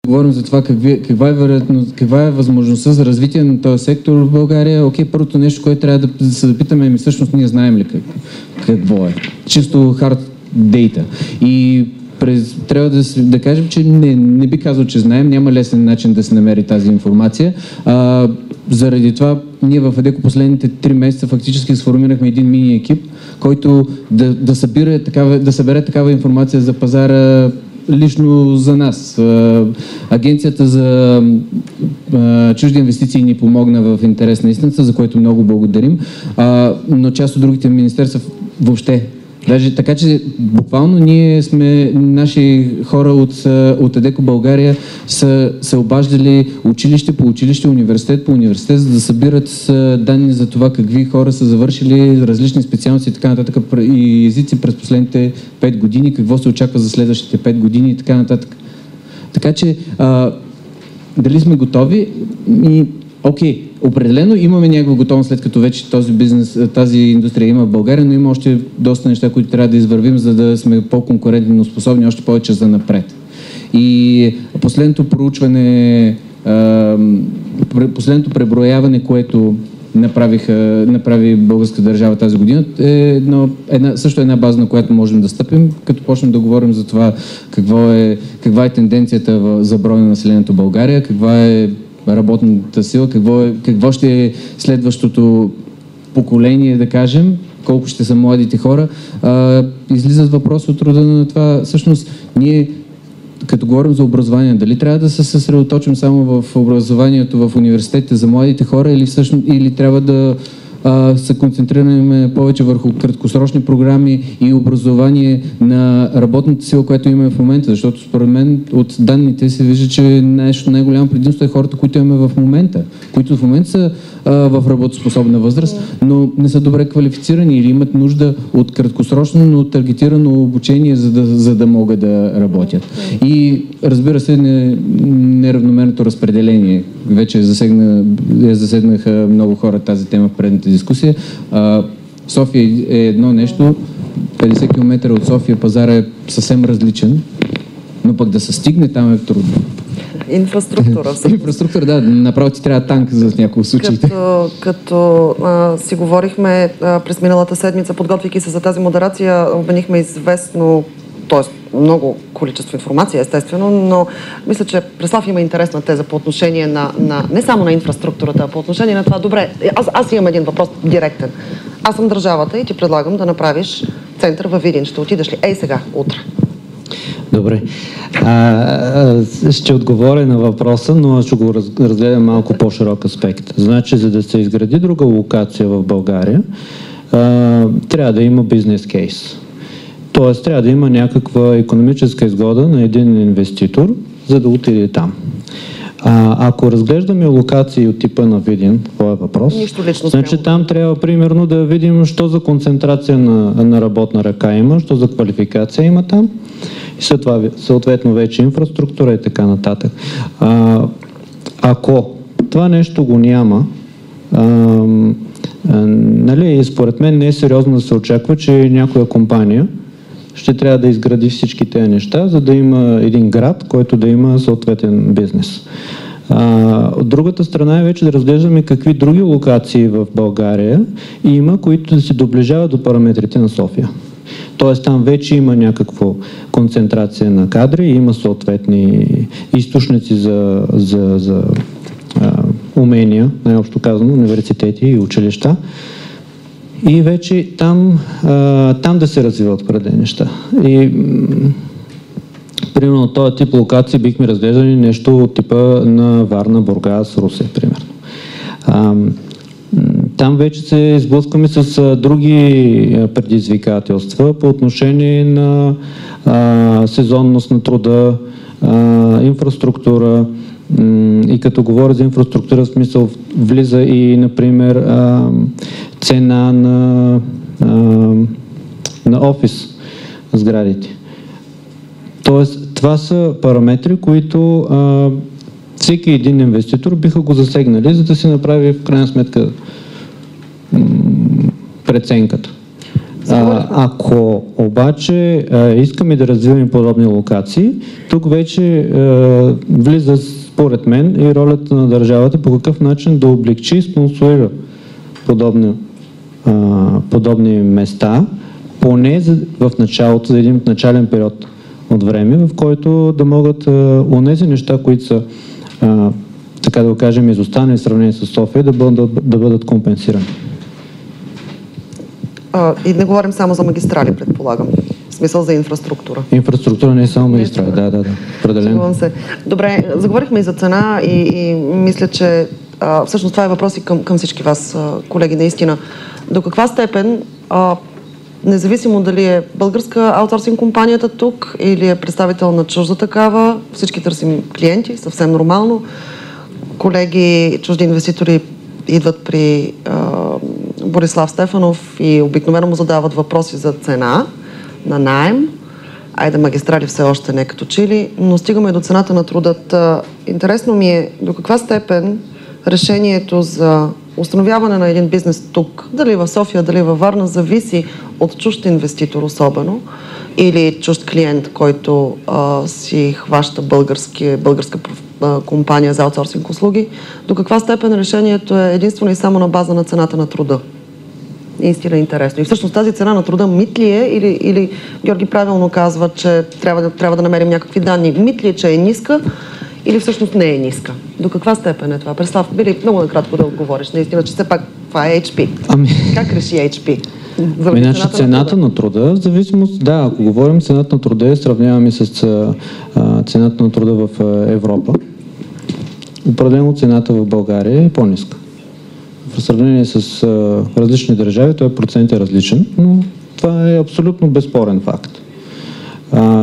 говорим за това каква е възможността за развитие на този сектор в България. Окей, първото нещо, което трябва да се запитаме, всъщност ние знаем ли какво е. Чисто hard data. И трябва да кажем, че не би казал, че знаем, няма лесен начин да се намери тази информация. Заради това ние в Адеко последните 3 месеца фактически сформирахме един мини екип, който да събере такава информация за пазара лично за нас. Агенцията за чужди инвестиции ни помогна в интерес на истината, за което много благодарим, но част от другите министерства въобще. Даже така, че буквално ние сме, наши хора от Адеко България са се обаждали училище по училище, университет по университет, за да събират данни за това какви хора са завършили различни специалности и така нататък и езици през последните 5 години, какво се очаква за следващите 5 години и така нататък. Така че, дали сме готови? Окей, определено имаме някаква готовност, след като вече този бизнес, тази индустрия има в България, но има още доста неща, които трябва да извървим, за да сме по-конкурентно способни, още повече за напред. И последното проучване, последното преброяване, което направи българска държава тази година, е също една база, на която можем да стъпим, като почнем да говорим за това каква е тенденцията за брой на населението в България, каква е работната сила, какво ще е следващото поколение, да кажем, колко ще са младите хора. Излизат въпроси от рода на това. Всъщност, ние, като говорим за образование, дали трябва да се съсредоточим само в образованието в университетите за младите хора или трябва да се концентрираме повече върху краткосрочни програми и образование на работната сила, която имаме в момента, защото според мен от данните се вижда, че най-голямо предимство е хората, които имаме в момента, които в момента са в работоспособна възраст, но не са добре квалифицирани или имат нужда от краткосрочно, но таргетирано обучение, за да могат да работят. И разбира се, неравномерното разпределение. Вече засегнаха много хора тази тема в предната дискусия. София е едно нещо, 50 км от София пазара е съвсем различен, но пък да се стигне там е трудно. Инфраструктура. Инфраструктура, да. Направо ти трябва танк за няколко случаите. Като си говорихме през миналата седмица, подготвяйки се за тази модерация, обменихме известно, т.е. много количество информация, естествено, но мисля, че Преслав има интересна теза по отношение на не само на инфраструктурата, а по отношение на това. Добре, аз имам един въпрос директен. Аз съм държавата и ти предлагам да направиш център във Видин. Ще отидеш ли? Сега, утре. Добре. Ще отговоря на въпроса, но ще го разгледам малко по-широк аспект. Значи, за да се изгради друга локация в България, трябва да има бизнес кейс. Тоест, трябва да има някаква икономическа изгода на един инвеститор, за да отиде там. Ако разглеждаме локации от типа на Видин, това е въпрос, значи там трябва примерно да видим що за концентрация на работна ръка има, що за квалификация има там и след това съответно вече инфраструктура и така нататък. Ако това нещо го няма, според мен не е сериозно да се очаква, че някоя компания ще трябва да изгради всички тези неща, за да има един град, който да има съответен бизнес. От другата страна е вече да разглеждаме какви други локации в България има, които да се доближават до параметрите на София. Тоест там вече има някаква концентрация на кадри, има съответни източници за умения, най-общо казано, университети и училища. И вече там да се развиват определени неща. И примерно този тип локации бихме разглеждали нещо от типа на Варна, Бургас, Русе, примерно. Там вече се сблъскваме с други предизвикателства по отношение на сезонност на труда, инфраструктура. И като говоря за инфраструктура, в смисъл влиза и, например, цена на офис сградите. Тоест, това са параметри, които всеки един инвеститор биха го засегнали, за да се направи в крайна сметка преценката. Ако обаче искаме да развиваме подобни локации, тук вече влиза според мен и ролята на държавата по какъв начин да облегчи и спонсорира подобни места, поне в началото, за един начален период от време, в който да могат онези неща, които са, така да го кажем, изостанали в сравнение с София, да бъдат компенсирани. И не говорим само за магистрали, предполагам. В смисъл за инфраструктура. Инфраструктура не е само магистрали, да. Определено. Добре, заговорихме и за цена и мисля, че всъщност това е въпрос и към всички вас, колеги, наистина. До каква степен, независимо дали е българска аутсорсинг компанията тук или е представител на чужда такава, всички търсим клиенти, съвсем нормално. Колеги, чужди инвеститори идват при Борислав Стефанов и обикновено му задават въпроси за цена на наем. Айде, магистрали все още не като чили, но стигаме до цената на труда. Интересно ми е до каква степен решението за установяване на един бизнес тук, дали в София, дали във Варна, зависи от чужд инвеститор или чужд клиент, който си хваща българска компания за аутсорсинг услуги. До каква степен решението е единствено и само на база на цената на труда? Наистина е интересно. И всъщност тази цена на труда мит ли е или Георги правилно казва, че трябва да намерим някакви данни? Мит ли е, че е ниска или всъщност не е ниска? До каква степен е това? Представ, били много накратко да отговориш. Наистина, че все пак това е HP. Как реши HP? Значи цената на труда, в зависимост, ако говорим цената на труда, сравняваме с цената на труда в Европа. Определено цената в България е по-ниска. В сравнение с различни държави, този процент е различен, но това е абсолютно безспорен факт.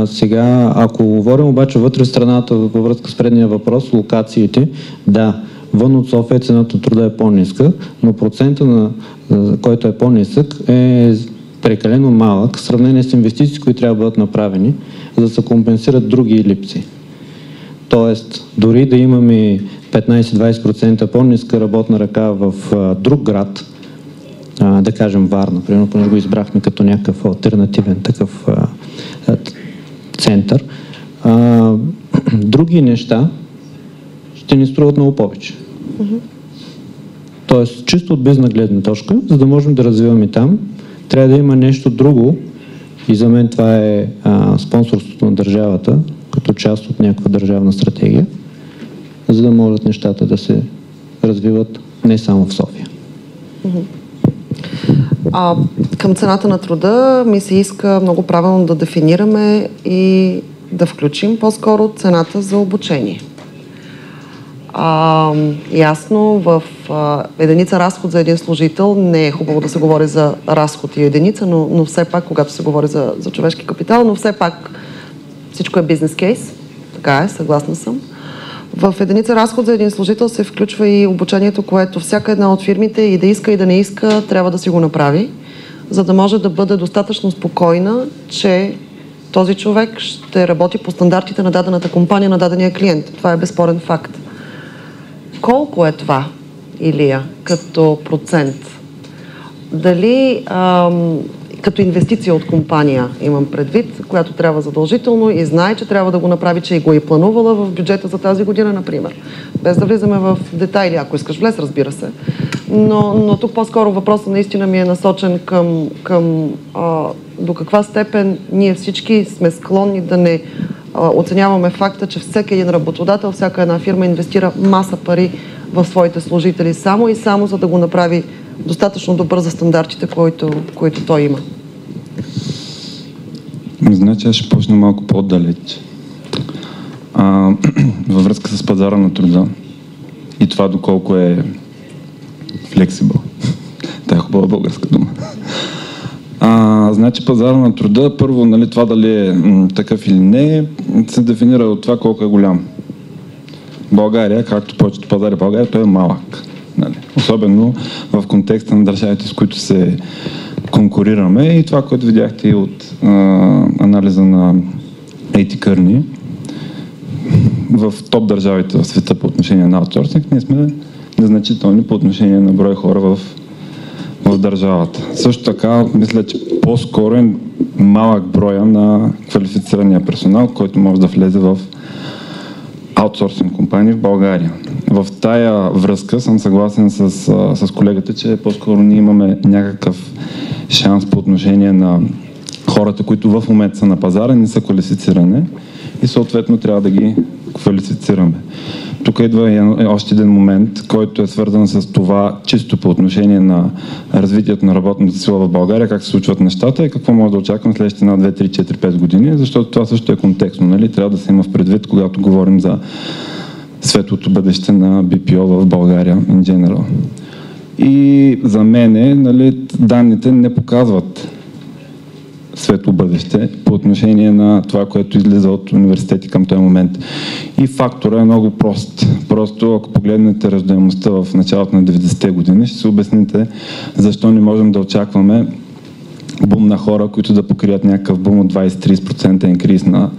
Сега, ако говорим обаче вътре в страната във връзка с предния въпрос, локациите, вън от София цената на труда е по-ниска, но процента, който е по-нисък, е прекалено малък в сравнение с инвестиции, които трябва да бъдат направени, за да се компенсират други липси. Тоест, дори да имаме 15-20% по-ниска работна ръка в друг град, да кажем Варна, примерно, понеже го избрахме като някакъв алтернативен такъв център, други неща ще ни струват много повече. Тоест, чисто от бизнес гледна точка, за да можем да развиваме там, трябва да има нещо друго и за мен това е спонсорството на държавата, като част от някаква държавна стратегия, за да могат нещата да се развиват не само в София. Към цената на труда ми се иска много правилно да дефинираме и да включим по-скоро цената за обучение. Ясно, в единица разход за един служител не е хубаво да се говори за разход и единица, но все пак, когато се говори за човешки капитал, но все пак всичко е бизнес кейс. Така е, съгласна съм. В единица разход за един служител се включва и обучението, което всяка една от фирмите и да иска и да не иска, трябва да си го направи, за да може да бъде достатъчно спокойна, че този човек ще работи по стандартите на дадената компания, на дадения клиент. Това е безспорен факт. Колко е това, Илия, като процент? Дали като инвестиция от компания имам предвид, която трябва задължително и знае, че трябва да го направи, че и го е планувала в бюджета за тази година, например. Без да влизаме в детайли, ако искаш влез, разбира се. Но тук по-скоро въпросът наистина ми е насочен към до каква степен ние всички сме склонни да не оценяваме факта, че всеки един работодател, всяка една фирма инвестира маса пари в своите служители само и само за да го направи достатъчно добър за стандартите, които той има. Значи аз ще почна малко по-далеч. Във връзка с пазара на труда и това доколко е флексибъл. Тая е хубава българска дума. Значи пазара на труда, първо, нали, това дали е такъв или не, се дефинира от това колко е голям. България, както повечето пазари в България, той е малък. Нали. Особено в контекста на държавите, с които се конкурираме и това, което видяхте и от анализа на A.T. Kearney. В топ държавите в света по отношение на аутсорсинг, ние сме незначителни по отношение на брой хора в в държавата. Също така, мисля, че по-скоро е малък броя на квалифицирания персонал, който може да влезе в аутсорсинг компании в България. В тая връзка съм съгласен с колегата, че по-скоро ние имаме някакъв шанс по отношение на хората, които в момента са на пазара, не са квалифицирани и съответно трябва да ги квалифицираме. Тук идва още един момент, който е свързан с това чисто по отношение на развитието на работната сила в България, как се случват нещата и какво може да очакваме следващите 1, 2, 3, 4, 5 години, защото това също е контекстно, нали? Трябва да се има в предвид, когато говорим за светлото бъдеще на BPO в България in general. И за мен, нали, данните не показват светло бъдеще по отношение на това, което излиза от университети към този момент. И фактора е много прост. Просто ако погледнете раждаемостта в началото на 90-те години, ще се обясните защо не можем да очакваме бум на хора, които да покрият някакъв бум от 20-30% инкриз на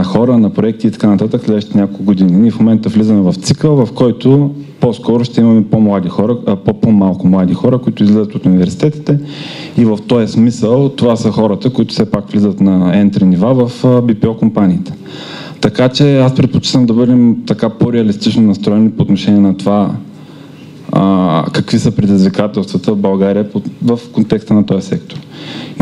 хора, на проекти и така нататък следващите няколко години. Ние в момента влизаме в цикъл, в който по-скоро ще имаме по-млади хора, по-малко млади хора, които излизат от университетите и в този смисъл това са хората, които все пак влизат на ентри нива в BPO компаниите. Така че аз предпочитам да бъдем така по-реалистично настроени по отношение на това какви са предизвикателствата в България в контекста на този сектор.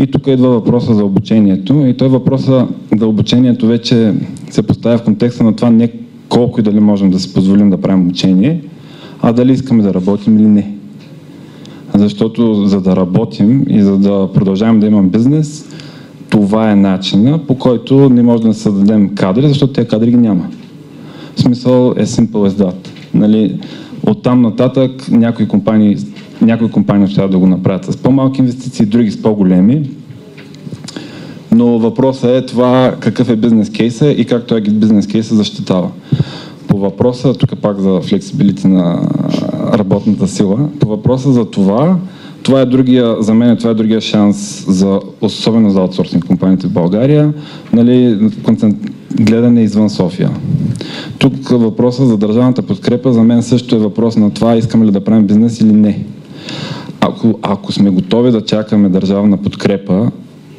И тук идва въпроса за обучението и той въпроса за обучението вече се поставя в контекста на това не колко и дали можем да си позволим да правим обучение, а дали искаме да работим или не. Защото за да работим и за да продължаваме да имам бизнес, това е начина, по който не можем да създадем кадри, защото тези кадри ги няма. В смисъл е simple as that. Нали, оттам нататък някои компании ще да го направят с по-малки инвестиции, други с по-големи. Но въпросът е това какъв е бизнес кейса и как този бизнес кейса защитава. По въпроса, тук пак за флексибилити на работната сила, по въпроса за това е другия, за мен това е другия шанс, особено за аутсорсинг компаниите в България, нали, гледане извън София. Тук въпросът за държавната подкрепа за мен също е въпрос на това искаме ли да правим бизнес или не. Ако сме готови да чакаме държавна подкрепа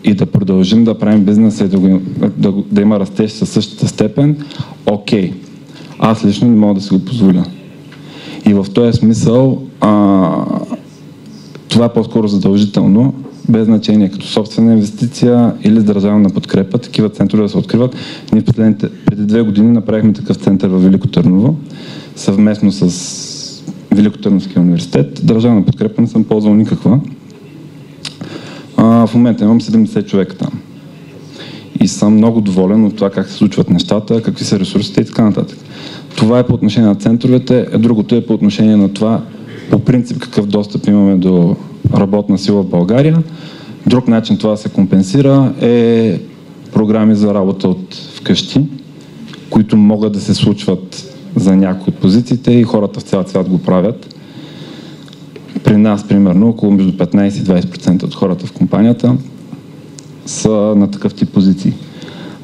и да продължим да правим бизнеса и да има растеж със същата степен, окей. Аз лично не мога да си го позволя. И в този смисъл това е по-скоро задължително, без значение като собствена инвестиция или с държавна подкрепа, такива центрове да се откриват. Ние преди 2 години направихме такъв център в Велико Търново, съвместно с Великотърновския университет. Държавна подкрепа не съм ползвал никаква. В момента имам 70 човека там. И съм много доволен от това как се случват нещата, какви са ресурсите и така нататък. Това е по отношение на центровете, другото е по отношение на това, по принцип какъв достъп имаме до работна сила в България. Друг начин това да се компенсира е програми за работа от вкъщи, които могат да се случват за някои от позициите и хората в цял свят го правят. При нас, примерно, около между 15 и 20% от хората в компанията са на такъв тип позиции.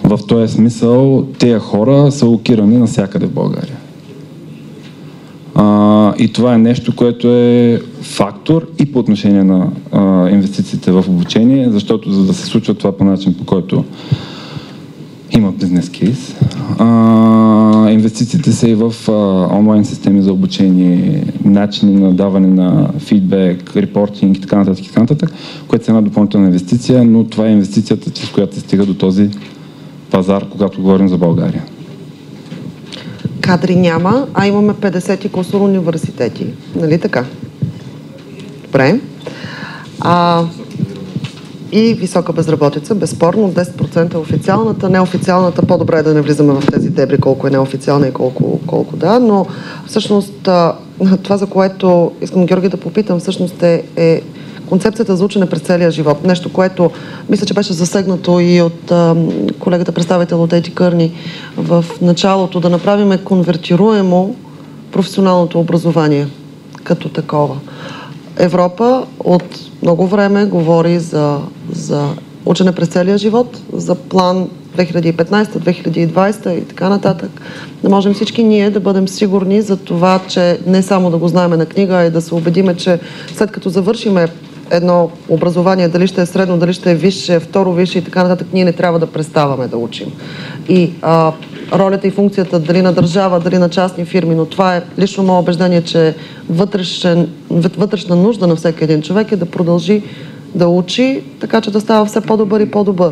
В този смисъл тези хора са локирани навсякъде в България. И това е нещо, което е фактор и по отношение на инвестициите в обучение, защото за да се случва това по начин, по който има бизнес кейс, инвестициите са и в онлайн системи за обучение, начини на даване на фидбек, репортинг и така нататък, което е една допълнителна инвестиция, но това е инвестицията, чрез която се стига до този пазар, когато говорим за България. Кадри няма, а имаме 50 и кусор университети. Нали така? Добре. И висока безработица, безспорно, 10% е официалната, неофициалната, по-добре е да не влизаме в тези дебри, колко е неофициална и колко да, но всъщност това, за което искам Георги да попитам, всъщност е концепцията за учене през целия живот. Нещо, което мисля, че беше засегнато и от колегата представител от IT Kearney в началото, да направим конвертируемо професионалното образование като такова. Европа от много време говори за учене през целия живот, за план 2015-2020 и така нататък, да можем всички ние да бъдем сигурни за това, че не само да го знаем на книга, а и да се убедиме, че след като завършиме едно образование, дали ще е средно, дали ще е висше, второ висше и така нататък, ние не трябва да преставаме да учим. И ролята и функцията дали на държава, дали на частни фирми, но това е лично мое убеждение, че вътрешна нужда на всеки един човек е да продължи да учи, така че да става все по-добър и по-добър.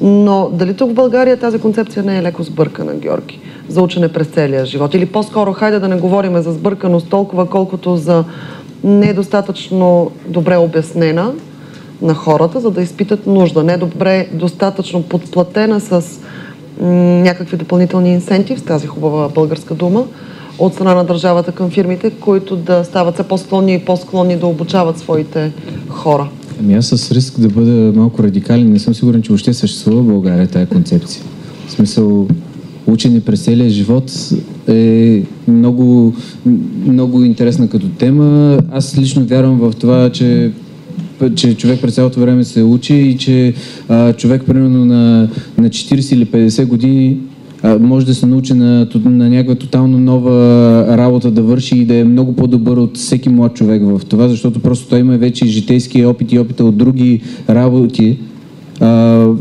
Но дали тук в България тази концепция не е леко сбъркана, Георги, за учене през целия живот? Или по-скоро, хайде да не говорим за сбърканост толкова, колкото за недостатъчно добре обяснена на хората, за да изпитат нужда. Недобре, достатъчно подплатена с някакви допълнителни инсентив, с тази хубава българска дума, от страна на държавата към фирмите, които да стават все по-склонни и по-склонни да обучават своите хора. Ами аз с риск да бъда малко радикален, не съм сигурен, че въобще съществува в България тая концепция. В смисъл, учене през целия живот е много, много интересна като тема. Аз лично вярвам в това, че човек през цялото време се учи и че човек примерно на 40 или 50 години може да се научи на някаква тотално нова работа да върши и да е много по-добър от всеки млад човек в това, защото просто той има вече житейски опит и опита от други работи,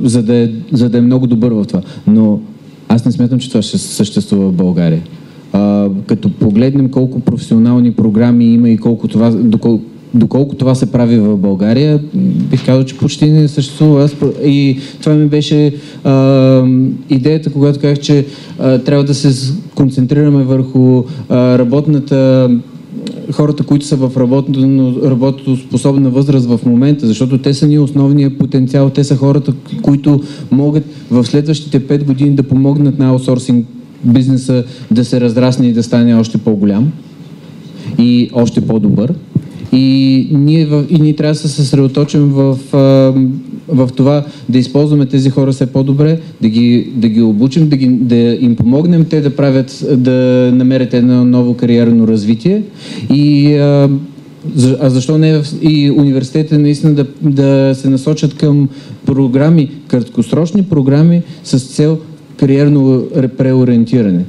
за да е много добър в това. Но аз не смятам, че това ще съществува в България. Като погледнем колко професионални програми има и доколко това се прави в България, бих казал, че почти не съществува. И това ми беше идеята, когато казах, че трябва да се концентрираме върху хората, които са в работоспособна възраст в момента, защото те са ни основния потенциал, те са хората, които могат в следващите 5 години да помогнат на аутсорсинг бизнеса да се разрасне и да стане още по-голям и още по-добър. И ние трябва да се съсредоточим в това да използваме тези хора все по-добре, да ги обучим, да им помогнем те да намерят едно ново кариерно развитие защо не и университетите наистина да се насочат към програми, краткосрочни програми с цел кариерно преориентиране.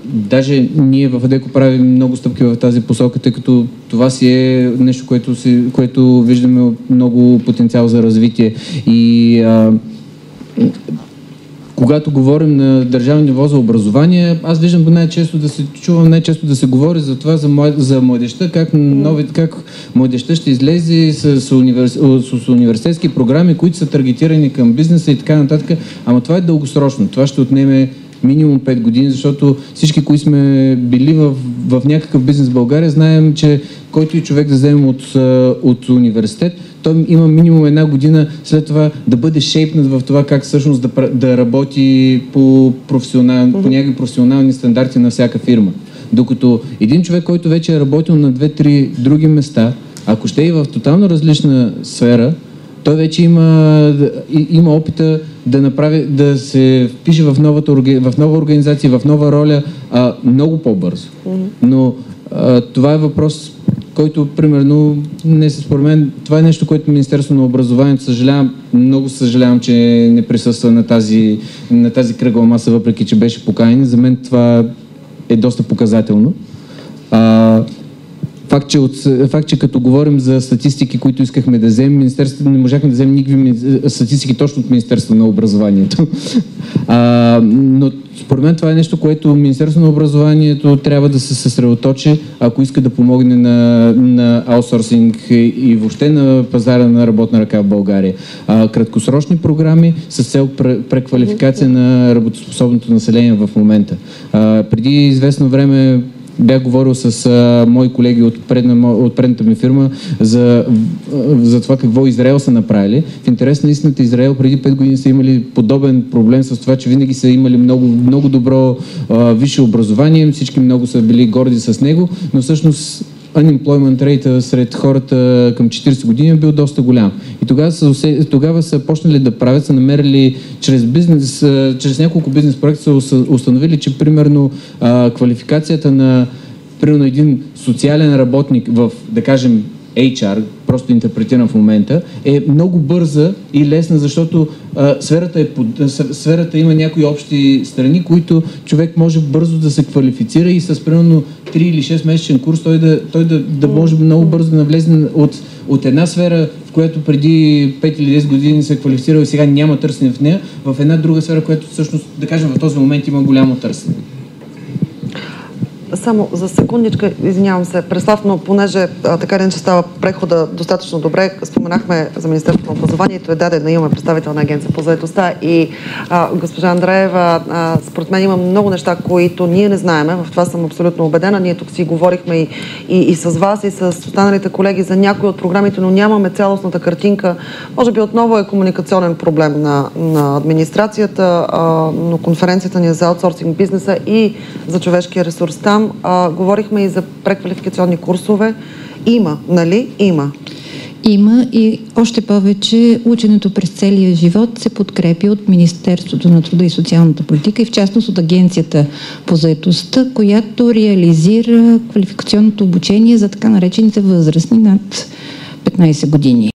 Даже ние в Адеко правим много стъпки в тази посока, тъй като това си е нещо, което виждаме много потенциал за развитие. И когато говорим на държавно ниво за образование, аз виждам чувам най-често да се говори за това, за младежта, как младежта ще излезе с университетски програми, които са таргетирани към бизнеса и така нататък. Ама това е дългосрочно. Това ще отнеме минимум 5 години, защото всички, които сме били в някакъв бизнес в България, знаем, че който и човек да вземем от университет, той има минимум 1 година след това да бъде шейпнат в това как всъщност да работи по някакви професионални стандарти на всяка фирма. Докато един човек, който вече е работил на 2-3 други места, ако ще е в тотално различна сфера, той вече има опита да се впише в нова организация, в нова роля много по-бързо. Но това е въпрос, който, примерно, според мен, това е нещо, което Министерството на образованието много съжалявам, че не присъства на тази кръгла маса, въпреки че беше поканен. За мен това е доста показателно. Факт, че като говорим за статистики, които искахме да вземем, Министерството не можахме да вземем никакви статистики точно от Министерството на образованието. Но според мен това е нещо, което Министерството на образованието трябва да се съсредоточи, ако иска да помогне на аутсорсинг и въобще на пазара на работна ръка в България. Краткосрочни програми с цел преквалификация на работоспособното население в момента. Преди известно време бях говорил с мои колеги от предната ми фирма за това какво Израел са направили. В интерес на истината, Израел преди 5 години са имали подобен проблем с това, че винаги са имали много, много добро висше образование, всички много са били горди с него, но всъщност unemployment rate сред хората към 40 години е бил доста голям. И тогава са почнали да правят, са намерили чрез няколко бизнес проекта са установили, че примерно квалификацията на примерно един социален работник в, да кажем, HR, просто интерпретирам в момента, е много бърза и лесна, защото сферата има някои общи страни, които човек може бързо да се квалифицира и с примерно 3 или 6 месечен курс той да може много бързо да навлезе от една сфера, в която преди 5 или 10 години се е квалифицирал и сега няма търсене в нея, в една друга сфера, която всъщност, да кажем, в този момент има голямо търсене. Само за секундичка, извинявам се, Преслав, но понеже така не че става прехода достатъчно добре, споменахме за Министерството на образованието, е дадено, имаме представител на Агенция по заетостта и госпожа Андреева, според мен има много неща, които ние не знаеме, в това съм абсолютно убедена. Ние тук си говорихме и с вас, и с останалите колеги за някои от програмите, но нямаме цялостната картинка. Може би отново е комуникационен проблем на администрацията, но конференцията ни е за аутсорсинг бизнеса и за човешкия ресурс там. Говорихме и за преквалификационни курсове. Има, нали? Има. Има и още повече ученето през целия живот се подкрепи от Министерството на труда и социалната политика и в частност от Агенцията по заетостта, която реализира квалификационното обучение за така наречените възрастни над 15 години.